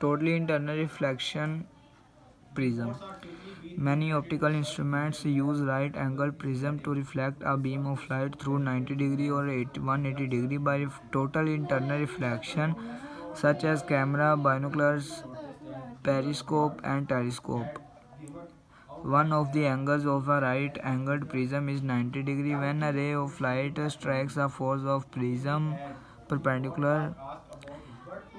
Totally internal reflection prism. Many optical instruments use right angle prism to reflect a beam of light through 90 degree or 180 degree by total internal reflection, such as camera, binoculars, periscope, and telescope. One of the angles of a right-angled prism is 90 degree. When a ray of light strikes a force of prism perpendicular,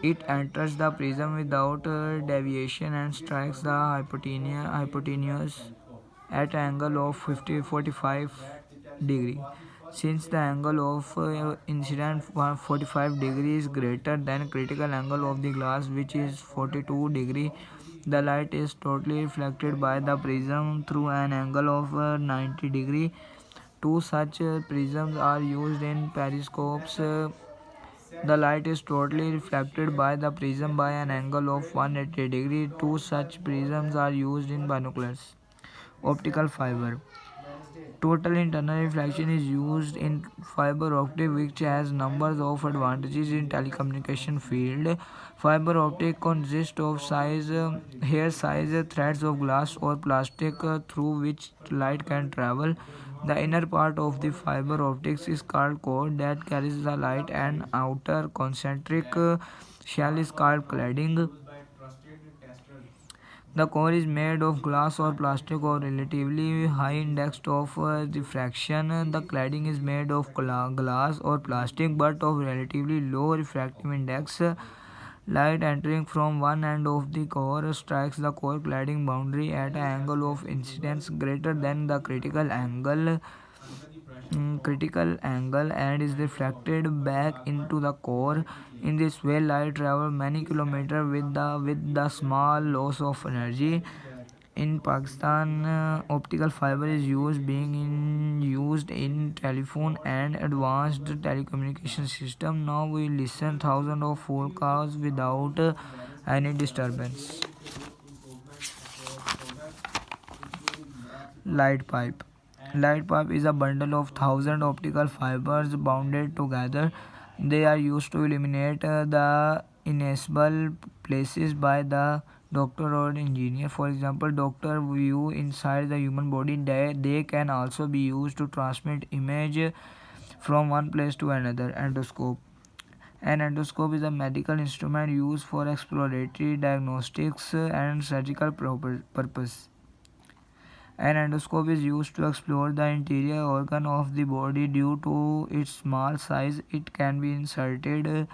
it enters the prism without deviation and strikes the hypotenuse at an angle of 45 degree. Since the angle of incident 45 degree is greater than critical angle of the glass, which is 42 degree, the light is totally reflected by the prism through an angle of 90 degree. Two such prisms are used in periscopes. The light is totally reflected by the prism by an angle of 180 degree. Two such prisms are used in binoculars. Optical fiber. Total internal reflection is used in fiber optic, which has numbers of advantages in telecommunication field. Fiber optic consists of hair size threads of glass or plastic through which light can travel. The inner part of the fiber optics is called core that carries the light, and outer concentric shell is called cladding. The core is made of glass or plastic of relatively high index of refraction. The cladding is made of glass or plastic but of relatively low refractive index. Light entering from one end of the core strikes the core cladding boundary at an angle of incidence greater than the critical angle and is reflected back into the core. In this way, light travels many kilometers with the small loss of energy. In Pakistan, optical fiber is used in telephone and advanced telecommunication system. Now we listen thousands of phone calls without any disturbance. Light pipe. Light pipe is a bundle of thousand optical fibers bounded together. They are used to eliminate the inaccessible places by the doctor or engineer. For example, doctor view inside the human body. They can also be used to transmit image from one place to another. Endoscope. An endoscope is a medical instrument used for exploratory diagnostics and surgical purpose. An endoscope is used to explore the interior organ of the body. Due to its small size, it can be inserted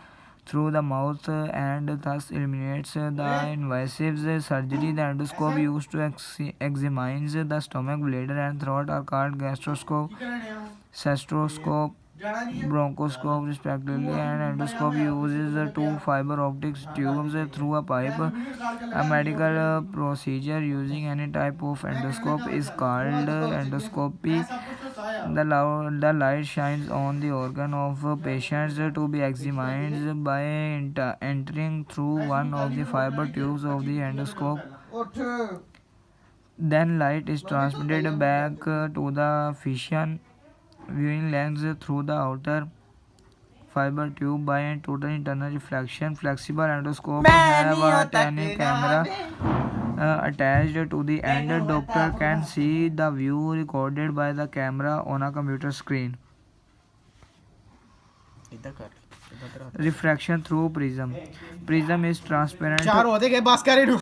through the mouth and thus eliminates the invasive surgery. The endoscope used to examine the stomach, bladder, and throat are called gastroscope, cystoscope, bronchoscope respectively. An endoscope uses two fiber optic tubes through a pipe. A medical procedure using any type of endoscope is called endoscopy. The light shines on the organ of patients to be examined by entering through one of the fiber tubes of the endoscope. Then light is transmitted back to the physician viewing lens through the outer fiber tube by a total internal reflection. Flexible endoscope have a tiny camera attached to the end. Doctor can see the view recorded by the camera on a computer screen. Refraction through prism. Prism is transparent